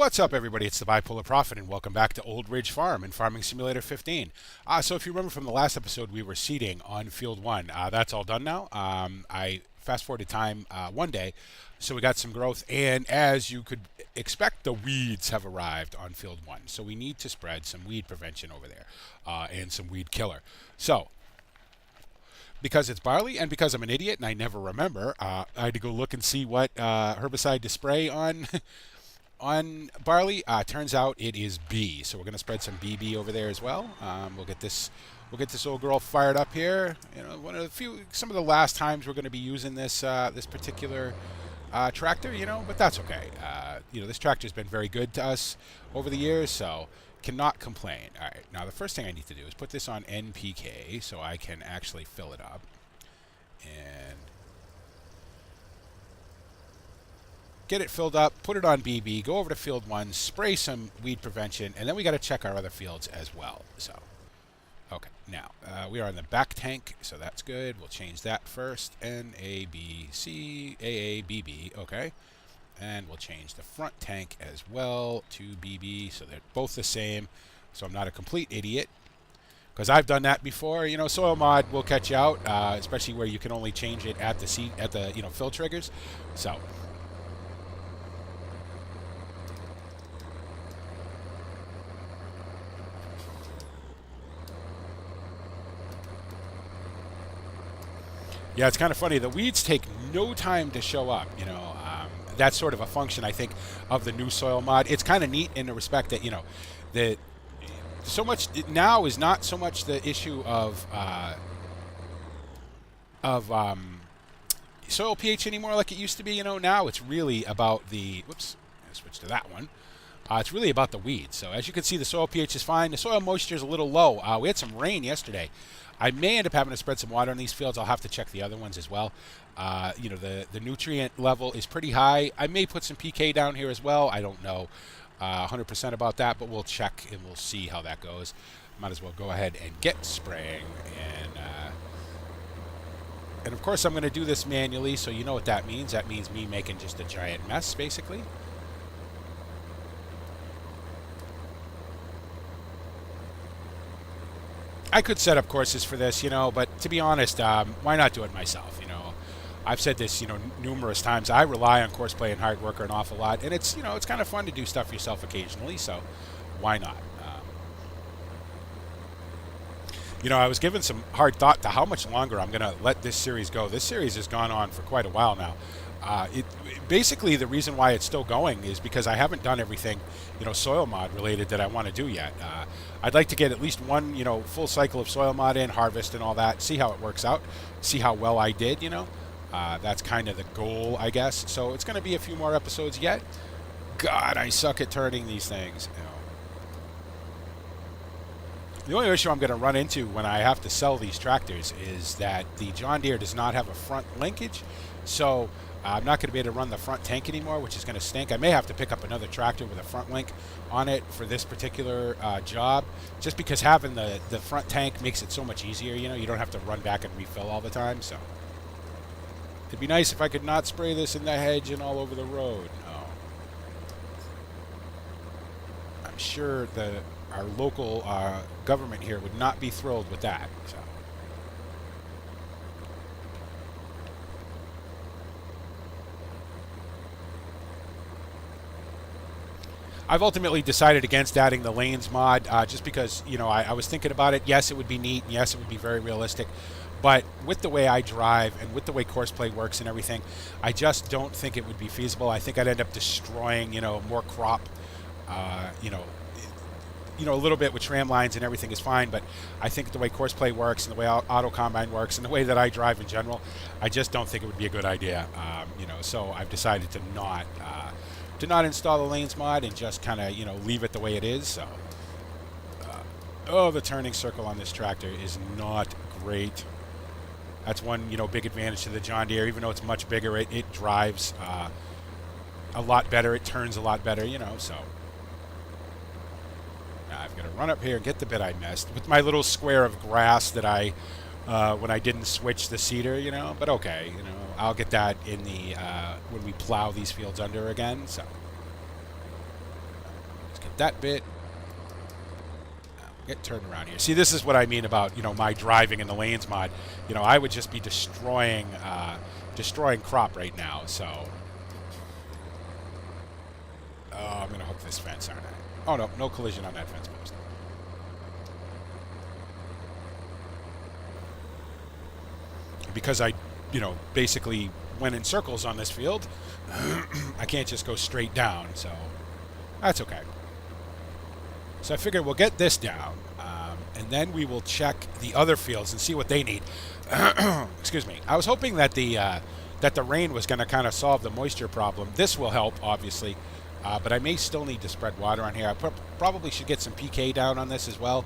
What's up, everybody? It's the Bipolar Prophet, and welcome back to Old Ridge Farm in Farming Simulator 15. So if you remember from the last episode, we were seeding on Field 1. That's all done now. I fast-forwarded time one day, so we got some growth, and as you could expect, the weeds have arrived on Field 1. So we need to spread some weed prevention over there, and some weed killer. So because it's barley and because I'm an idiot and I never remember, I had to go look and see what herbicide to spray on on barley. Turns out it is B, so we're going to spread some BB over there as well. We'll get this old girl fired up here. You know, some of the last times we're going to be using this this particular tractor. You know, but that's okay. This tractor's been very good to us over the years, so cannot complain. All right, now the first thing I need to do is put this on NPK so I can actually fill it up. And get it filled up, put it on BB, go over to field 1, spray some weed prevention, and then we got to check our other fields as well. So, okay, now we are in the back tank, so that's good. We'll change that first. NABC, AABB, okay. And we'll change the front tank as well to BB, so they're both the same, so I'm not a complete idiot. Because I've done that before. You know, soil mod will catch you out, especially where you can only change it at the fill triggers. So yeah, it's kind of funny. The weeds take no time to show up. You know, that's sort of a function, I think, of the new soil mod. It's kind of neat in the respect that, you know, that so much now is not so much the issue of soil pH anymore like it used to be. You know, now it's really about the whoops. I switched to that one. It's really about the weeds. So as you can see, the soil pH is fine. The soil moisture is a little low. We had some rain yesterday. I may end up having to spread some water on these fields. I'll have to check the other ones as well. You know, the nutrient level is pretty high. I may put some PK down here as well. I don't know 100% about that, but we'll check and we'll see how that goes. Might as well go ahead and get spraying. And of course, I'm going to do this manually, so you know what that means. That means me making just a giant mess, basically. I could set up courses for this, you know, but to be honest, why not do it myself, you know? I've said this, you know, numerous times. I rely on course play and hard work an awful lot, and it's, you know, it's kind of fun to do stuff yourself occasionally, so why not? You know, I was given some hard thought to how much longer I'm going to let this series go. This series has gone on for quite a while now. Basically, the reason why it's still going is because I haven't done everything, you know, soil mod related that I want to do yet. I'd like to get at least one, you know, full cycle of soil mod in, harvest and all that, see how it works out, see how well I did, you know. That's kind of the goal, I guess. So it's going to be a few more episodes yet. God, I suck at turning these things. You know. The only issue I'm going to run into when I have to sell these tractors is that the John Deere does not have a front linkage. So I'm not going to be able to run the front tank anymore, which is going to stink. I may have to pick up another tractor with a front link on it for this particular job, just because having the front tank makes it so much easier. You know, you don't have to run back and refill all the time. So it'd be nice if I could not spray this in the hedge and all over the road. No. I'm sure our local government here would not be thrilled with that. So. I've ultimately decided against adding the lanes mod just because, you know, I was thinking about it. Yes, it would be neat, and yes, it would be very realistic. But with the way I drive and with the way course play works and everything, I just don't think it would be feasible. I think I'd end up destroying, you know, more crop. You know, a little bit with tram lines and everything is fine, but I think the way course play works and the way auto combine works and the way that I drive in general, I just don't think it would be a good idea. You know, so I've decided to not install the lanes mod and just kind of, you know, leave it the way it is. So, oh, the turning circle on this tractor is not great. That's one, you know, big advantage to the John Deere. Even though it's much bigger, it drives a lot better. It turns a lot better, you know. So now I've got to run up here and get the bit I missed with my little square of grass that I when I didn't switch the seeder, you know. But okay, you know, I'll get that in the when we plow these fields under again. So that bit. Get turned around here. See, this is what I mean about, you know, my driving in the lanes mod. You know, I would just be destroying crop right now. So, oh, I'm gonna hook this fence, aren't I? Oh no, no collision on that fence post. Because I, you know, basically went in circles on this field, I can't just go straight down. So that's okay. So I figured we'll get this down, and then we will check the other fields and see what they need. Excuse me. I was hoping that the rain was going to kind of solve the moisture problem. This will help, obviously, but I may still need to spread water on here. I probably should get some PK down on this as well.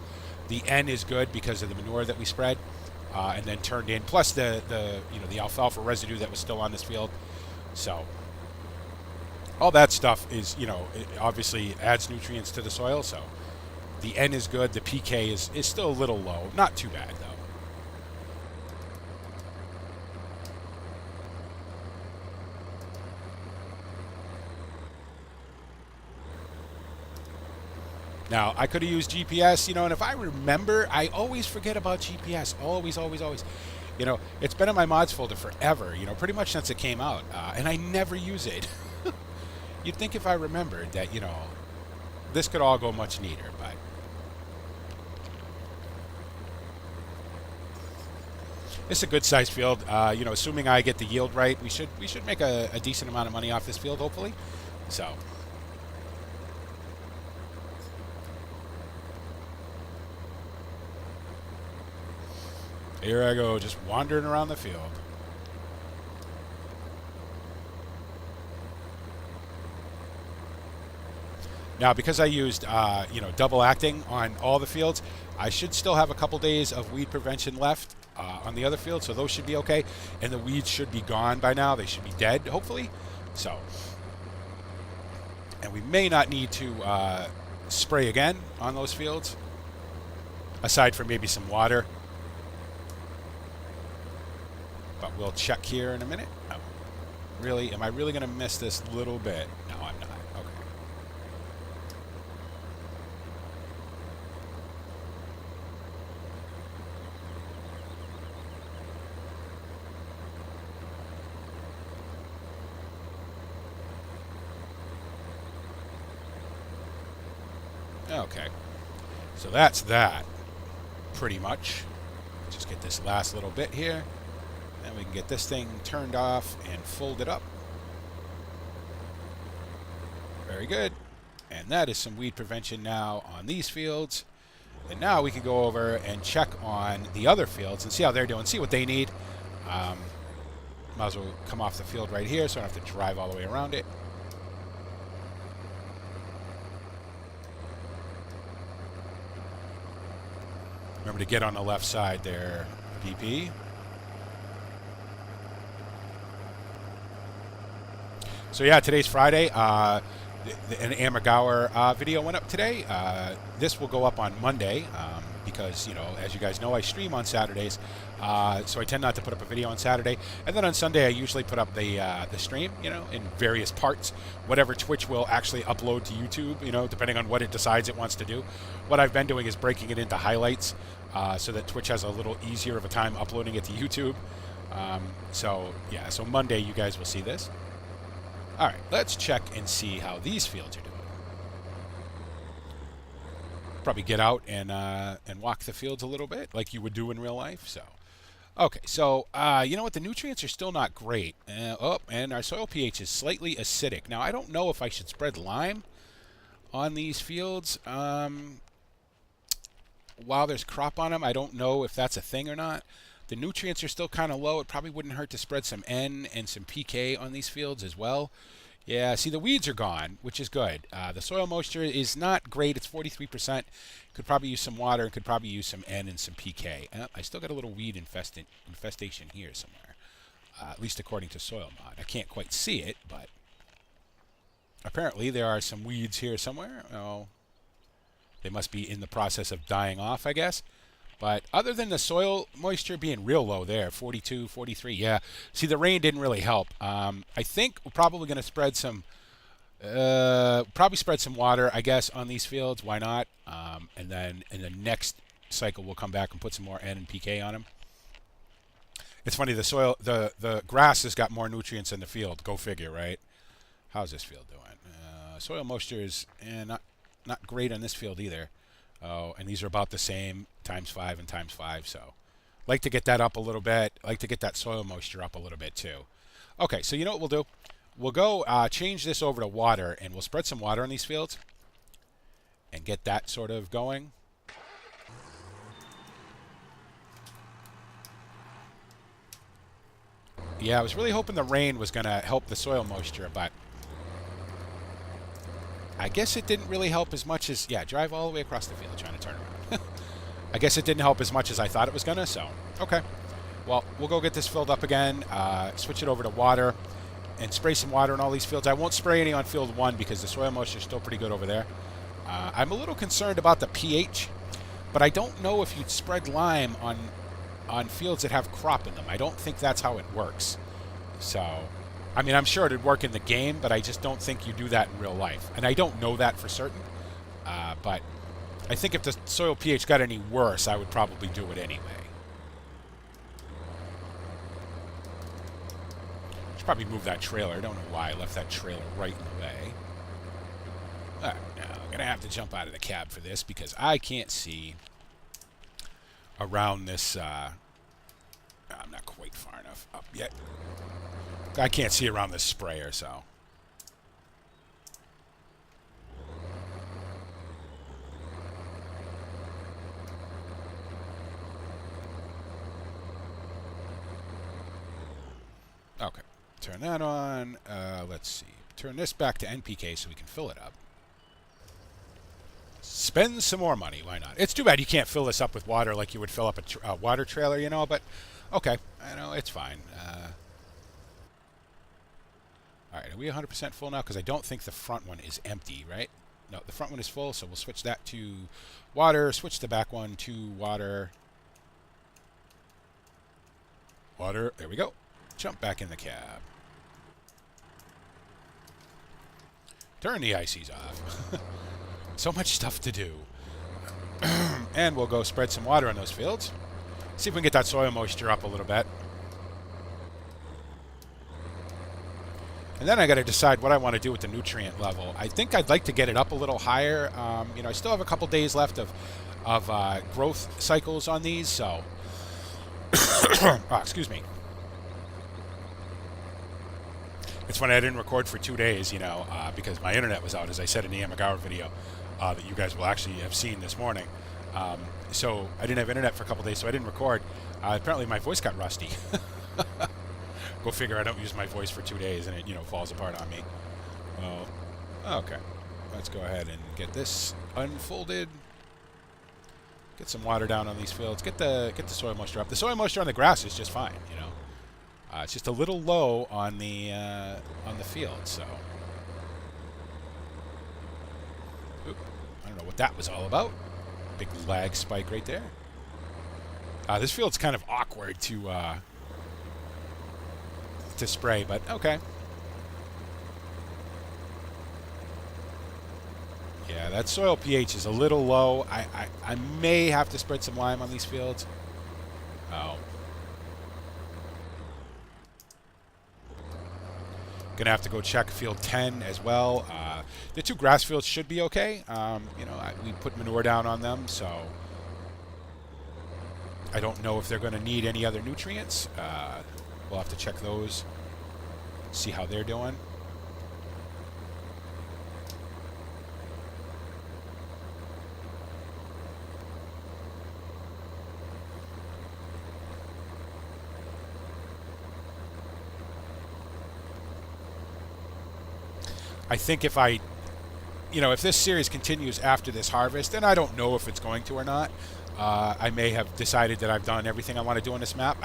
The N is good because of the manure that we spread and then turned in, plus the alfalfa residue that was still on this field. So all that stuff is, you know, it obviously adds nutrients to the soil. So the N is good. The PK is still a little low. Not too bad, though. Now, I could have used GPS, you know, and if I remember, I always forget about GPS. Always, always, always. You know, it's been in my mods folder forever, you know, pretty much since it came out, and I never use it. You'd think if I remembered that, you know, this could all go much neater, but it's a good size field. You know, assuming I get the yield right, we should make a decent amount of money off this field, hopefully. So here I go, just wandering around the field. Now, because I used, you know, double acting on all the fields, I should still have a couple days of weed prevention left on the other fields, so those should be okay. And the weeds should be gone by now. They should be dead, hopefully. So, and we may not need to spray again on those fields, aside from maybe some water. But we'll check here in a minute. Oh, really? Am I really going to miss this little bit? No, I'm not. Okay, so that's that, pretty much. Just get this last little bit here, and we can get this thing turned off and folded up. Very good. And that is some weed prevention now on these fields. And now we can go over and check on the other fields and see how they're doing, see what they need. Might as well come off the field right here so I don't have to drive all the way around it. Remember to get on the left side there, BP. So yeah, today's Friday. An Amagawa video went up today. This will go up on Monday because, you know, as you guys know, I stream on Saturdays, so I tend not to put up a video on Saturday. And then on Sunday, I usually put up the stream, you know, in various parts, whatever Twitch will actually upload to YouTube, you know, depending on what it decides it wants to do. What I've been doing is breaking it into highlights so that Twitch has a little easier of a time uploading it to YouTube. So yeah, so Monday you guys will see this. All right, let's check and see how these fields are doing. Probably get out and walk the fields a little bit, like you would do in real life. So, okay, so you know what? The nutrients are still not great. And our soil pH is slightly acidic. Now, I don't know if I should spread lime on these fields while there's crop on them. I don't know if that's a thing or not. The nutrients are still kind of low. It probably wouldn't hurt to spread some N and some PK on these fields as well. Yeah, see, the weeds are gone, which is good. The soil moisture is not great. It's 43%. Could probably use some water and could probably use some N and some PK. I still got a little weed infestation here somewhere, at least according to Soil Mod. I can't quite see it, but apparently there are some weeds here somewhere. Oh, they must be in the process of dying off, I guess. But other than the soil moisture being real low there, 42, 43, yeah. See, the rain didn't really help. I think we're probably going to spread some Probably spread some water, I guess, on these fields. Why not? And then in the next cycle, we'll come back and put some more N and PK on them. It's funny, the soil, the grass has got more nutrients in the field. Go figure, right? How's this field doing? Soil moisture is not great on this field either. Oh, and these are about the same, ×5 and ×5. So, like to get that up a little bit. Like to get that soil moisture up a little bit too. Okay, so you know what we'll do? We'll go change this over to water, and we'll spread some water on these fields and get that sort of going. Yeah, I was really hoping the rain was going to help the soil moisture, but I guess it didn't really help as much as... Yeah, drive all the way across the field trying to turn around. I guess it didn't help as much as I thought it was going to, so... Okay. Well, we'll go get this filled up again, switch it over to water, and spray some water on all these fields. I won't spray any on field 1 because the soil moisture is still pretty good over there. I'm a little concerned about the pH, but I don't know if you'd spread lime on fields that have crop in them. I don't think that's how it works. So, I mean, I'm sure it'd work in the game, but I just don't think you do that in real life. And I don't know that for certain, but I think if the soil pH got any worse, I would probably do it anyway. Should probably move that trailer. I don't know why I left that trailer right in the way. All right, now I'm going to have to jump out of the cab for this because I can't see around this. I'm not quite far enough up yet. I can't see around this sprayer, so. Okay, turn that on. Let's see. Turn this back to NPK so we can fill it up. Spend some more money. Why not? It's too bad you can't fill this up with water like you would fill up a water trailer, you know, but okay. I know, it's fine. All right, are we 100% full now? Because I don't think the front one is empty, right? No, the front one is full, so we'll switch that to water. Switch the back one to water. Water. There we go. Jump back in the cab. Turn the ICs off. So much stuff to do. And we'll go spread some water on those fields. See if we can get that soil moisture up a little bit. And then I got to decide what I want to do with the nutrient level. I think I'd like to get it up a little higher. You know, I still have a couple days left of growth cycles on these, so... oh, excuse me. It's funny, I didn't record for 2 days, you know, because my internet was out, as I said in the Amagawa video that you guys will actually have seen this morning. So I didn't have internet for a couple days, so I didn't record. Apparently my voice got rusty. Go figure, I don't use my voice for 2 days and it, you know, falls apart on me. Oh, okay. Let's go ahead and get this unfolded. Get some water down on these fields. Get the soil moisture up. The soil moisture on the grass is just fine, you know. It's just a little low on the field, so. Oop, I don't know what that was all about. Big lag spike right there. This field's kind of awkward to spray, but okay. Yeah, that soil pH is a little low. I may have to spread some lime on these fields. Oh. Gonna have to go check field 10 as well. The 2 grass fields should be okay. You know, we put manure down on them, so I don't know if they're going to need any other nutrients. We'll have to check those, see how they're doing. I think if if this series continues after this harvest, and I don't know if it's going to or not, I may have decided that I've done everything I want to do on this map.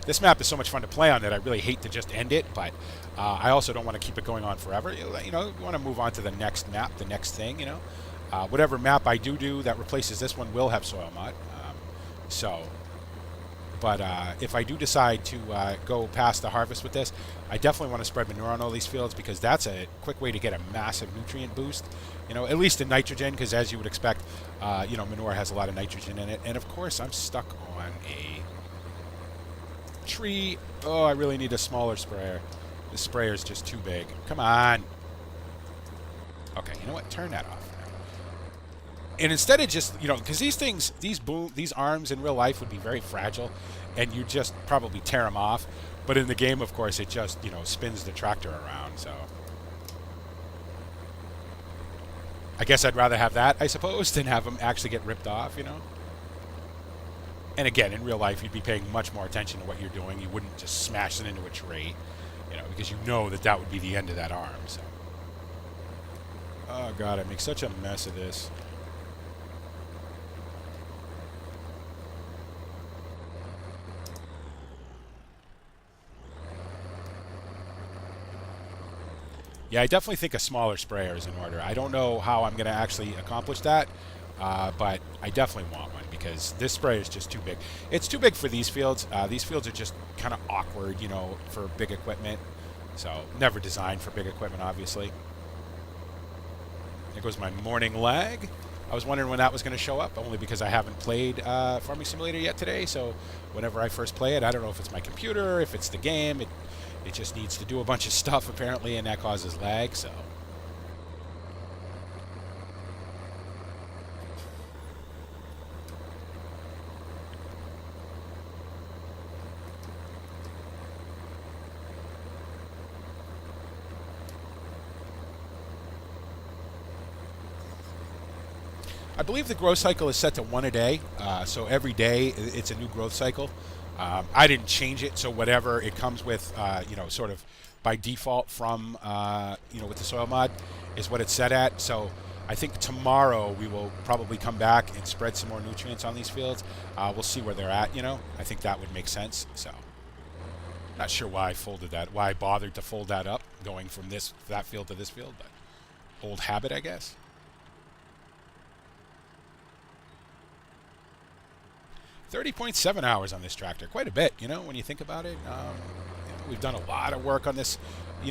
This map is so much fun to play on that I really hate to just end it, but I also don't want to keep it going on forever. You know, you want to move on to the next map, the next thing, you know. Whatever map I do that replaces this one will have soil mod. So But if I do decide to go past the harvest with this, I definitely want to spread manure on all these fields because that's a quick way to get a massive nutrient boost. At least in nitrogen, because as you would expect, manure has a lot of nitrogen in it. And of course, I'm stuck on a tree. Oh, I really need a smaller sprayer. This sprayer is just too big. Come on. Okay, you know what? Turn that off. And instead of just, because these things, these arms in real life would be very fragile, and you just probably tear them off. But in the game, of course, it just, spins the tractor around. So I guess I'd rather have that, I suppose, than have them actually get ripped off, And again, in real life, you'd be paying much more attention to what you're doing. You wouldn't just smash it into a tree, because that would be the end of that arm. So, oh God, I make such a mess of this. Yeah, I definitely think a smaller sprayer is in order. I don't know how I'm going to actually accomplish that, but I definitely want one because this sprayer is just too big. It's too big for these fields. These fields are just kind of awkward, for big equipment. So never designed for big equipment, obviously. There goes my morning lag. I was wondering when that was going to show up, only because I haven't played Farming Simulator yet today. So whenever I first play it, I don't know if it's my computer, if it's the game. It just needs to do a bunch of stuff, apparently, and that causes lag, so. I believe the growth cycle is set to 1 a day, so every day it's a new growth cycle. I didn't change it, so whatever it comes with, sort of by default from, with the soil mod is what it's set at. So I think tomorrow we will probably come back and spread some more nutrients on these fields. We'll see where they're at, I think that would make sense. So not sure why I bothered to fold that up, going from that field to this field, but old habit, I guess. 30.7 hours on this tractor, quite a bit, when you think about it. We've done a lot of work on this,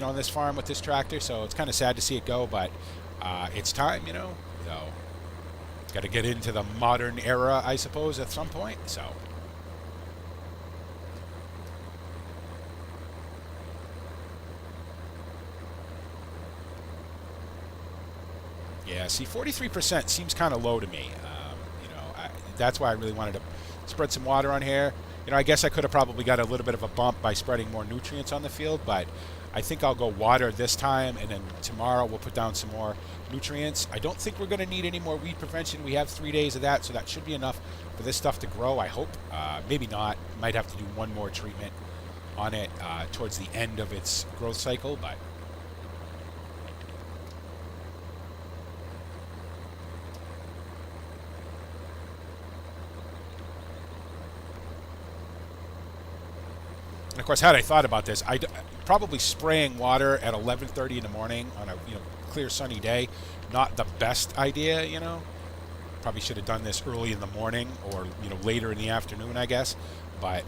on this farm with this tractor, so it's kind of sad to see it go, but it's time, so got to get into the modern era, I suppose, at some point, so. Yeah, see, 43% seems kind of low to me. That's why I really wanted to spread some water on here. I guess I could have probably got a little bit of a bump by spreading more nutrients on the field, but I think I'll go water this time, and then tomorrow we'll put down some more nutrients. I don't think we're going to need any more weed prevention. We have 3 days of that, so that should be enough for this stuff to grow, I hope. Maybe not. Might have to do one more treatment on it towards the end of its growth cycle, but and of course, had I thought about this, I'd probably spraying water at 11:30 in the morning on a clear sunny day, not the best idea. Probably should have done this early in the morning or later in the afternoon, I guess. But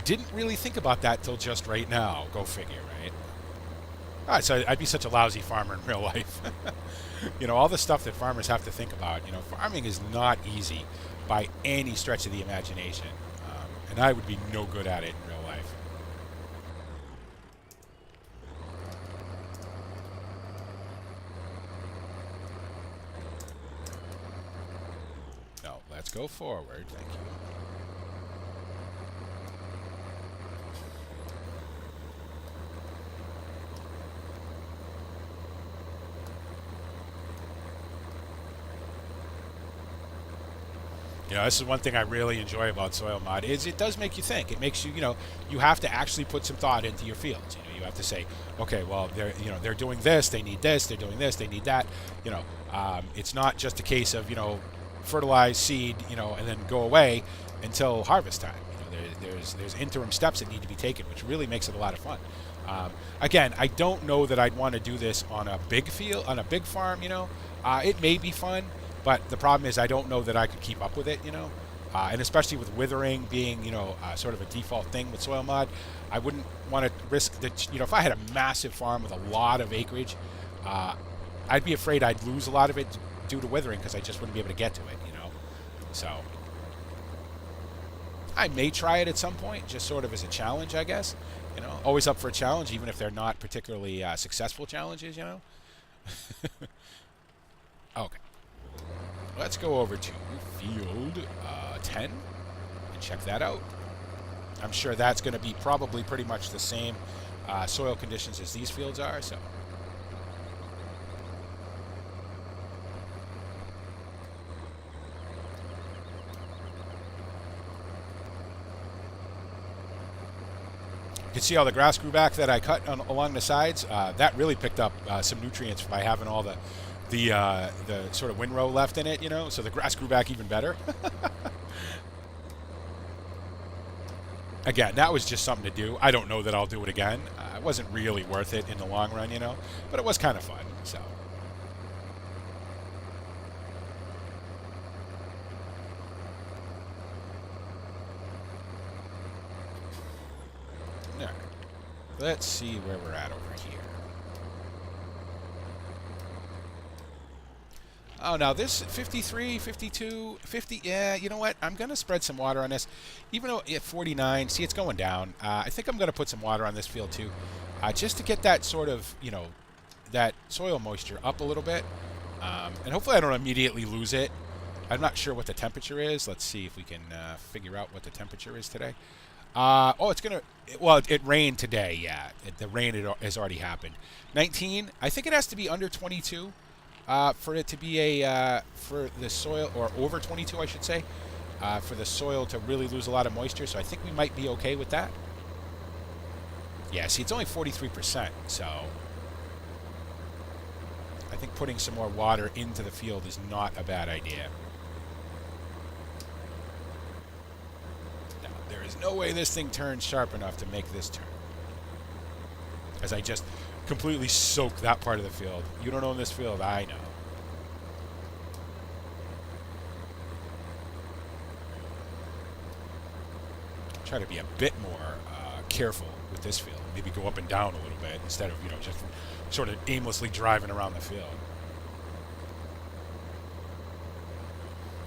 didn't really think about that till just right now. Go figure, right? All right, so I'd be such a lousy farmer in real life. All the stuff that farmers have to think about. Farming is not easy by any stretch of the imagination. And I would be no good at it in real life. No, let's go forward. Thank you. This is one thing I really enjoy about soil mod is it does make you think. It makes you, you have to actually put some thought into your fields. You have to say, okay, well, they're doing this, they need this, they're doing this, they need that. It's not just a case of, fertilize, seed, and then go away until harvest time. There's interim steps that need to be taken, which really makes it a lot of fun. Again, I don't know that I'd want to do this on a big field, on a big farm. It may be fun. But the problem is I don't know that I could keep up with it, And especially with withering being, sort of a default thing with soil mod, I wouldn't want to risk that. If I had a massive farm with a lot of acreage, I'd be afraid I'd lose a lot of it due to withering because I just wouldn't be able to get to it. So I may try it at some point, just sort of as a challenge, I guess. Always up for a challenge, even if they're not particularly successful challenges. Okay. Let's go over to field 10 and check that out. I'm sure that's going to be probably pretty much the same soil conditions as these fields are. So, you can see all the grass grew back that I cut along the sides. That really picked up some nutrients by having all the sort of windrow left in it, so the grass grew back even better. Again, that was just something to do. I don't know that I'll do it again. It wasn't really worth it in the long run, but it was kind of fun, so. All right. Let's see where we're at over here. Oh, now this 53, 52, 50, yeah, you know what? I'm going to spread some water on this. Even though at 49, see, it's going down. I think I'm going to put some water on this field too, just to get that sort of, that soil moisture up a little bit. And hopefully I don't immediately lose it. I'm not sure what the temperature is. Let's see if we can figure out what the temperature is today. It's going to, well, it rained today, yeah. The rain has already happened. 19, I think it has to be under 22. For it to be for the soil, or over 22, I should say, for the soil to really lose a lot of moisture. So I think we might be okay with that. Yeah, see, it's only 43%, so I think putting some more water into the field is not a bad idea. Now, there is no way this thing turns sharp enough to make this turn, as I just completely soak that part of the field. You don't own this field, I know. Try to be a bit more careful with this field. Maybe go up and down a little bit instead of, just sort of aimlessly driving around the field.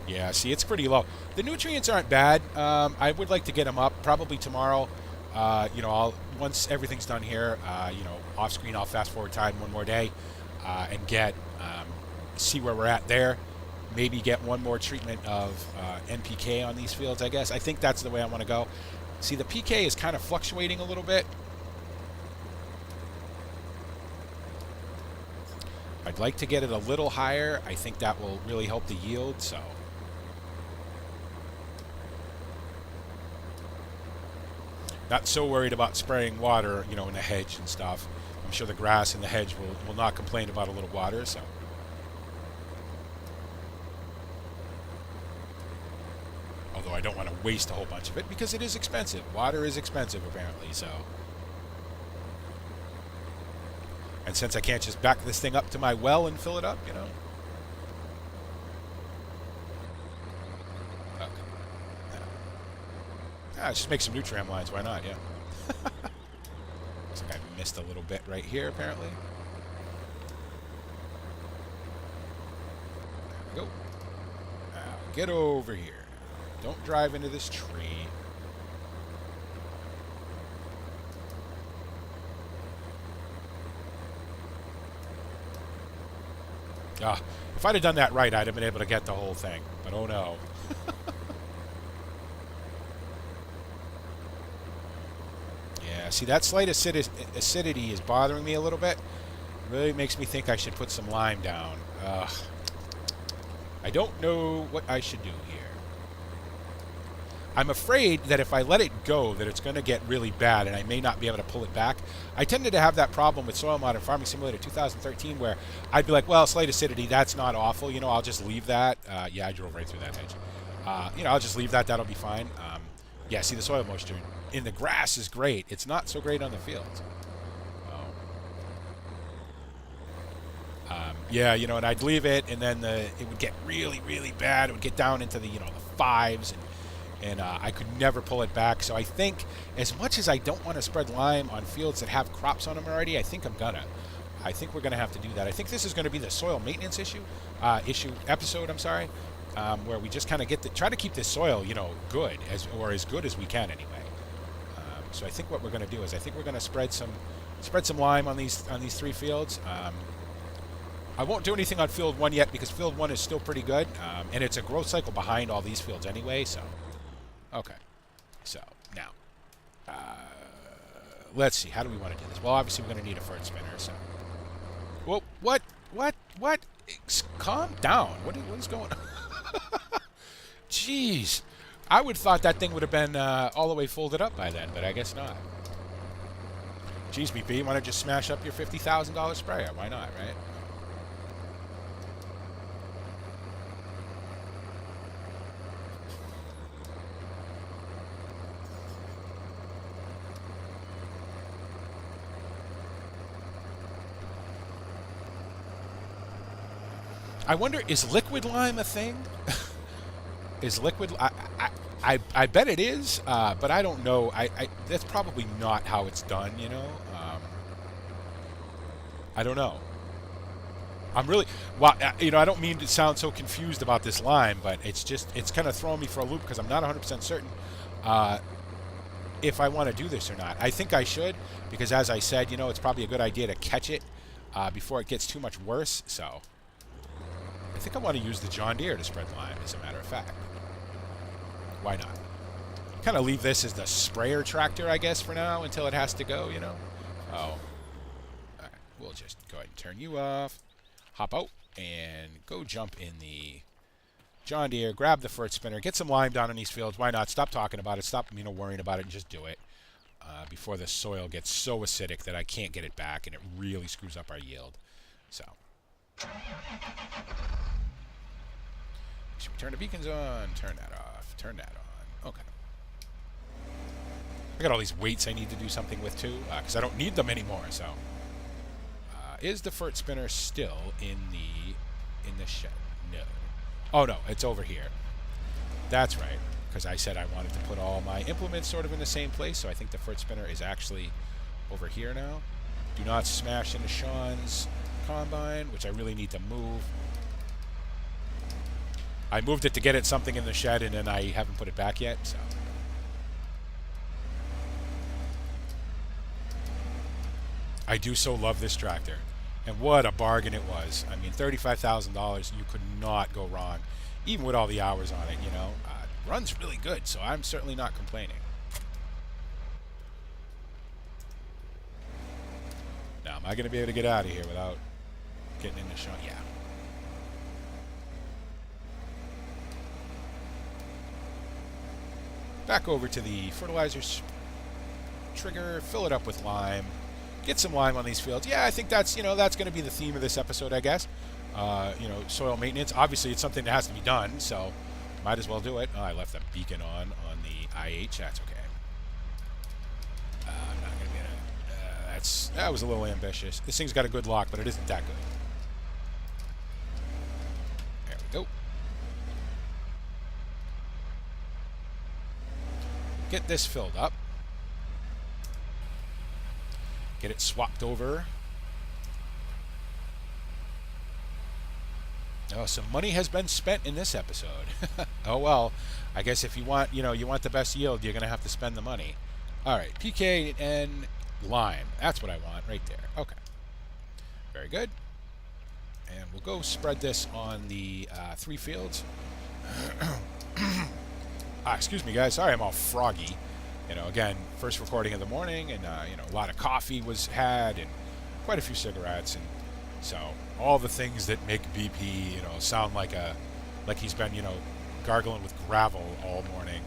Yeah, see, it's pretty low. The nutrients aren't bad. I would like to get them up probably tomorrow. Once everything's done here, off screen, I'll fast forward time one more day and see where we're at there. Maybe get one more treatment of NPK on these fields, I guess. I think that's the way I want to go. See, the PK is kind of fluctuating a little bit. I'd like to get it a little higher. I think that will really help the yield, so. Not so worried about spraying water, in the hedge and stuff. I'm sure the grass and the hedge will not complain about a little water, so. Although I don't want to waste a whole bunch of it because it is expensive. Water is expensive, apparently, so. And since I can't just back this thing up to my well and fill it up, Okay. Just make some nutrient lines. Why not? Yeah. Looks like I missed a little bit right here, apparently. There we go. Now, get over here. Don't drive into this tree. If I'd have done that right, I'd have been able to get the whole thing. But oh no. Yeah, see, that slight acidity is bothering me a little bit. Really makes me think I should put some lime down. I don't know what I should do here. I'm afraid that if I let it go, that it's going to get really bad, and I may not be able to pull it back. I tended to have that problem with Soil Mod and Farming Simulator 2013, where I'd be like, well, slight acidity, that's not awful. I'll just leave that. Yeah, I drove right through that hedge. I'll just leave that. That'll be fine. Yeah, see, the soil moisture in the grass is great. It's not so great on the fields. Yeah, and I'd leave it, and then it would get really, really bad. It would get down into the, the fives, and and I could never pull it back. So I think, as much as I don't want to spread lime on fields that have crops on them already, I think I think we're gonna have to do that. I think this is going to be the soil maintenance episode. I'm sorry, where we just kind of try to keep this soil, good as good as we can anyway. So I think what we're going to do is I think we're going to spread some lime on these 3 fields. I won't do anything on field 1 yet because field 1 is still pretty good, and it's a growth cycle behind all these fields anyway. So, okay. So now, let's see. How do we want to do this? Well, obviously we're going to need a fert spinner. So, well, what? Calm down. What is going on? Jeez. I would have thought that thing would have been all the way folded up by then, but I guess not. Jeez, BP, you want to just smash up your $50,000 sprayer? Why not, right? I wonder, is liquid lime a thing? Is liquid... I bet it is, but I don't know. That's probably not how it's done, I don't know. I'm really... Well, I don't mean to sound so confused about this lime, but it's kind of throwing me for a loop because I'm not 100% certain if I want to do this or not. I think I should, because as I said, it's probably a good idea to catch it before it gets too much worse, so... I think I want to use the John Deere to spread lime, as a matter of fact. Why not? Kind of leave this as the sprayer tractor, I guess, for now, until it has to go, Oh. All right. We'll just go ahead and turn you off, hop out, and go jump in the John Deere, grab the fert spinner, get some lime down in these fields. Why not? Stop talking about it. Stop, worrying about it, and just do it before the soil gets so acidic that I can't get it back, and it really screws up our yield. So... Should we turn the beacons on? Turn that off. Turn that on. Okay. I got all these weights I need to do something with too, because I don't need them anymore. So, is the fert spinner still in the shed? No. Oh no, it's over here. That's right, because I said I wanted to put all my implements sort of in the same place. So I think the fert spinner is actually over here now. Do not smash into Sean's combine, which I really need to move. I moved it to get it something in the shed, and then I haven't put it back yet, so. I do so love this tractor. And what a bargain it was. I mean, $35,000, you could not go wrong, even with all the hours on it, runs really good, so I'm certainly not complaining. Now, am I going to be able to get out of here without getting in the shot? Yeah. Back over to the fertilizer trigger, fill it up with lime, get some lime on these fields. Yeah, I think that's, that's going to be the theme of this episode, I guess. Soil maintenance. Obviously, it's something that has to be done, so might as well do it. Oh, I left the beacon on the IH. That's okay. I'm not going to get it. That was a little ambitious. This thing's got a good lock, but it isn't that good. There we go. Get this filled up. Get it swapped over. Oh, some money has been spent in this episode. Oh well, I guess if you want, you want the best yield, you're gonna have to spend the money. All right, PK and lime. That's what I want right there. Okay, very good. And we'll go spread this on the 3 fields. Excuse me, guys. Sorry, I'm all froggy. Again, first recording of the morning, and a lot of coffee was had, and quite a few cigarettes, and so all the things that make BP, sound like he's been, gargling with gravel all morning.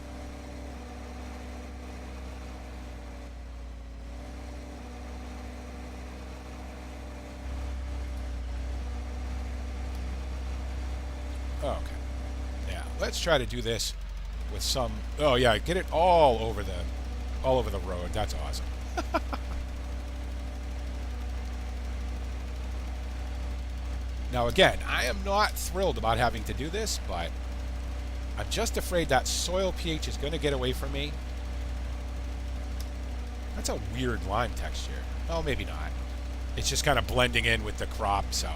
Okay. Now let's try to do this with some. Oh yeah, get it all over the road. That's awesome. Now again, I am not thrilled about having to do this, but I'm just afraid that soil pH is going to get away from me. That's a weird lime texture. Oh, maybe not. It's just kind of blending in with the crop, so.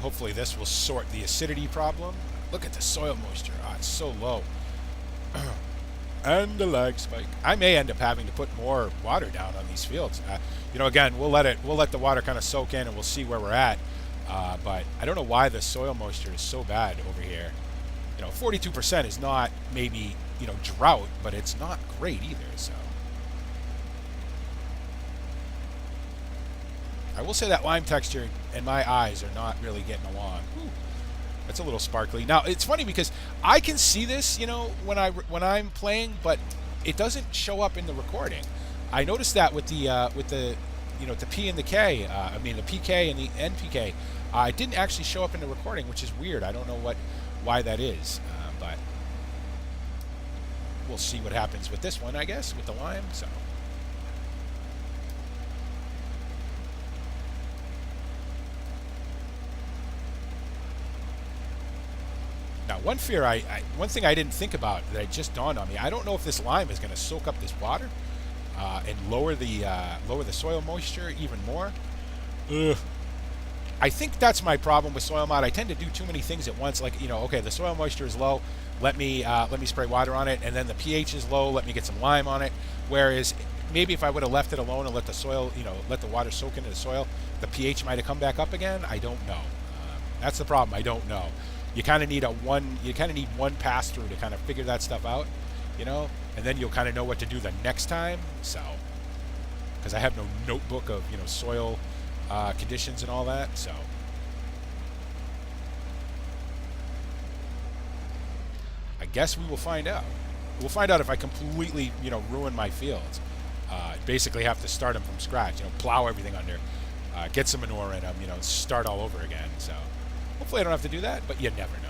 Hopefully this will sort the acidity problem. Look at the soil moisture. Oh, it's so low. And the lag spike. I may end up having to put more water down on these fields. You know, again, we'll let the water kind of soak in, and we'll see where we're at. But I don't know why the soil moisture is so bad over here. You know, 42% is not maybe, you know, drought, but it's not great either. So I will say that lime texture and my eyes are not really getting along. Ooh, that's a little sparkly. Now it's funny because I can see this, you know, when I'm playing, but it doesn't show up in the recording. I noticed that with the you know, the P and the K. I mean the PK and the NPK. It didn't actually show up in the recording, which is weird. I don't know why that is, but we'll see what happens with this one, I guess, with the lime. So. Now, one thing I didn't think about that just dawned on me. I don't know if this lime is going to soak up this water and lower the soil moisture even more. Ugh. I think that's my problem with soil mod. I tend to do too many things at once. Like, you know, okay, the soil moisture is low. Let me spray water on it, and then the pH is low. Let me get some lime on it. Whereas maybe if I would have left it alone and let the soil, you know, let the water soak into the soil, the pH might have come back up again. I don't know. That's the problem. I don't know. You kind of need one pass through to kind of figure that stuff out, you know, and then you'll kind of know what to do the next time. So, because I have no notebook of, you know, soil conditions and all that, so. I guess we will find out. We'll find out if I completely, you know, ruin my fields. Basically have to start them from scratch, you know, plow everything under, get some manure in them, you know, start all over again, so. Hopefully I don't have to do that, but you never know.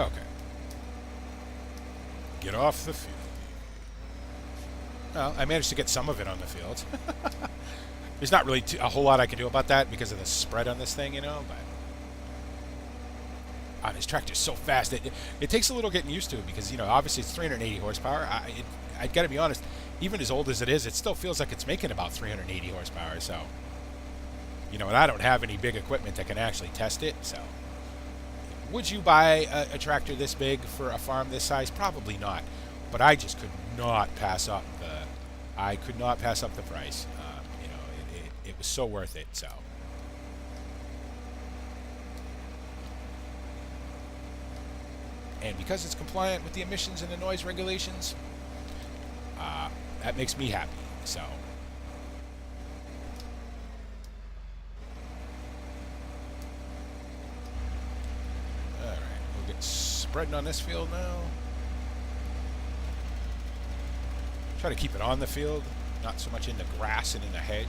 Okay. Get off the field. Well, I managed to get some of it on the field. There's not really a whole lot I can do about that because of the spread on this thing, you know, but this tractor's so fast. It takes a little getting used to because, you know, obviously it's 380 horsepower. I got to be honest, even as old as it is, it still feels like it's making about 380 horsepower. So, you know, and I don't have any big equipment that can actually test it. So, would you buy a tractor this big for a farm this size? Probably not. But I just could not pass up the price. You know, it was so worth it. So. And because it's compliant with the emissions and the noise regulations, that makes me happy. So. All right, we'll get spreading on this field now. Try to keep it on the field, not so much in the grass and in the hedge.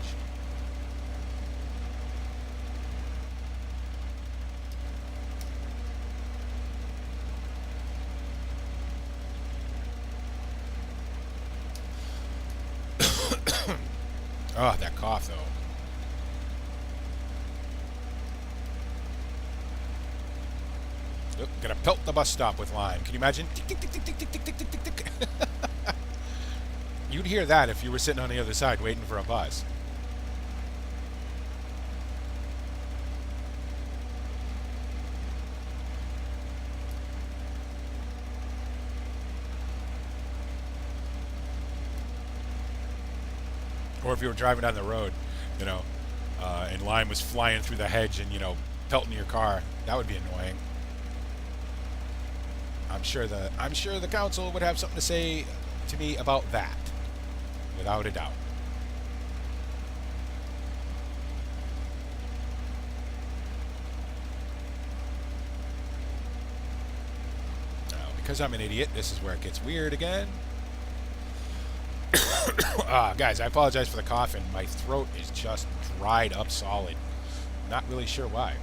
Oh, that cough, though. Oop, gonna pelt the bus stop with lime. Can you imagine? Tick, tick, tick, tick, tick, tick, tick, tick, tick, tick. You'd hear that if you were sitting on the other side waiting for a bus. Or if you were driving down the road, you know, and lime was flying through the hedge and, you know, pelting your car. That would be annoying. I'm sure the council would have something to say to me about that, without a doubt. Now, because I'm an idiot, this is where it gets weird again. Guys, I apologize for the coughing. My throat is just dried up solid. Not really sure why.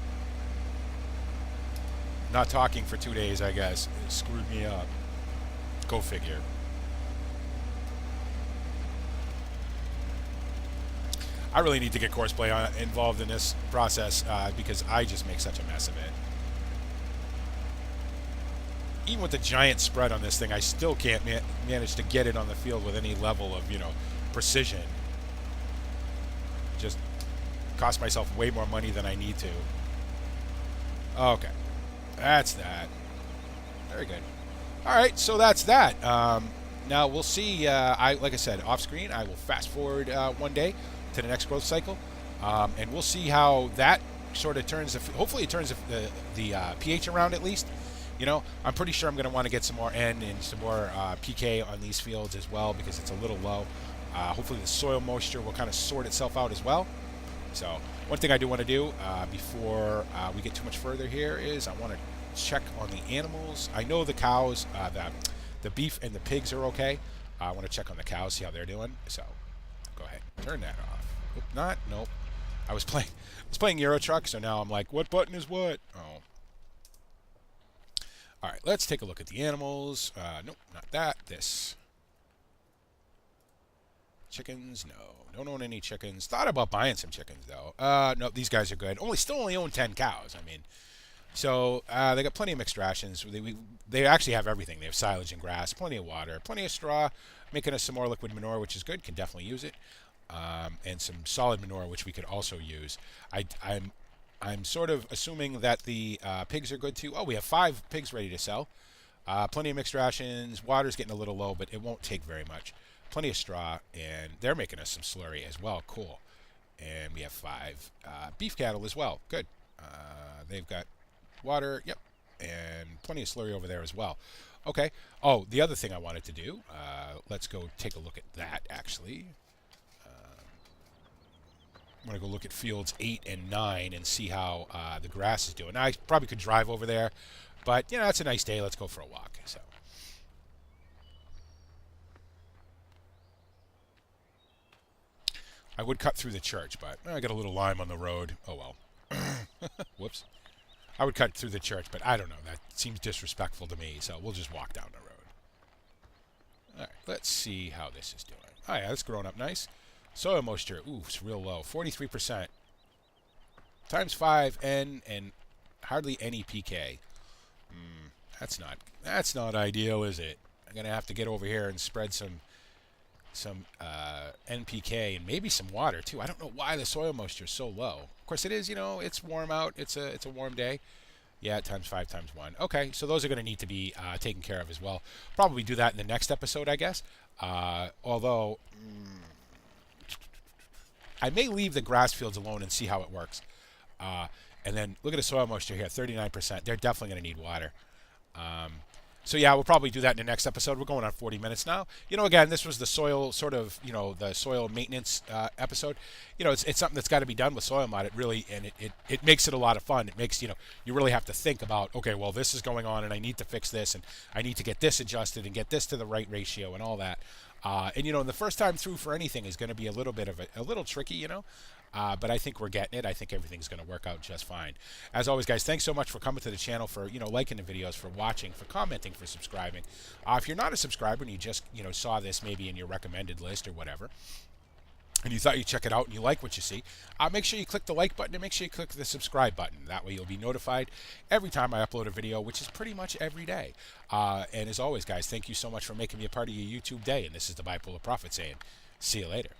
Not talking for 2 days, I guess. It screwed me up. Go figure. I really need to get Courseplay involved in this process because I just make such a mess of it. Even with the giant spread on this thing, I still can't manage to get it on the field with any level of, precision. Just cost myself way more money than I need to. Okay. That's that. Very good. All right, so that's that. Now we'll see. Like I said, off screen, I will fast forward one day to the next growth cycle, and we'll see how that sort of turns. Hopefully, it turns the pH around at least. I'm pretty sure I'm going to want to get some more N and some more PK on these fields as well because it's a little low. Hopefully, the soil moisture will kind of sort itself out as well. So one thing I do want to do before we get too much further here is I want to check on the animals. I know the cows, the beef and the pigs are okay. I want to check on the cows, see how they're doing. So go ahead, turn that off. Oop, not, nope. I was playing Euro Truck, so now I'm like, what button is what? Oh. All right, let's take a look at the animals. Nope, not that. This. Chickens, no. Don't own any chickens. Thought about buying some chickens, though. No, these guys are good. Still only own 10 cows. I mean, so they got plenty of mixed rations. They actually have everything. They have silage and grass, plenty of water, plenty of straw, making us some more liquid manure, which is good. Can definitely use it. And some solid manure, which we could also use. I'm sort of assuming that the pigs are good too. Oh, we have 5 pigs ready to sell. Plenty of mixed rations. Water's getting a little low, but it won't take very much. Plenty of straw, and they're making us some slurry as well. Cool. And we have 5 beef cattle as well. Good. They've got water. Yep. And plenty of slurry over there as well. Okay. Oh, the other thing I wanted to do, let's go take a look at that, actually. I'm going to go look at fields 8 and 9 and see how the grass is doing. Now, I probably could drive over there, but, it's a nice day. Let's go for a walk. So, I would cut through the church, but I got a little lime on the road. Oh, well. Whoops. I would cut through the church, but I don't know. That seems disrespectful to me, so we'll just walk down the road. All right, let's see how this is doing. Oh, yeah, it's growing up nice. Soil moisture, ooh, it's real low, 43%. Times 5 N and hardly any PK. That's not ideal, is it? I'm gonna have to get over here and spread some NPK and maybe some water too. I don't know why the soil moisture is so low. Of course, it is. It's warm out. It's a warm day. Yeah, times 5 times 1. Okay, so those are going to need to be taken care of as well. Probably do that in the next episode, I guess. Although. I may leave the grass fields alone and see how it works. And then look at the soil moisture here, 39%. They're definitely going to need water. So yeah, we'll probably do that in the next episode. We're going on 40 minutes now. Again, this was the soil sort of, the soil maintenance episode. It's something that's got to be done with soil mod. It really, and it makes it a lot of fun. It makes, you really have to think about, okay, well, this is going on and I need to fix this and I need to get this adjusted and get this to the right ratio and all that. And the first time through for anything is going to be a little bit of a little tricky, but I think we're getting it. I think everything's going to work out just fine. As always, guys, thanks so much for coming to the channel, for liking the videos, for watching, for commenting, for subscribing. If you're not a subscriber and you just saw this maybe in your recommended list or whatever, and you thought you'd check it out and you like what you see, make sure you click the like button and make sure you click the subscribe button. That way you'll be notified every time I upload a video, which is pretty much every day. And as always, guys, thank you so much for making me a part of your YouTube day. And this is the Bipolar Prophet saying, see you later.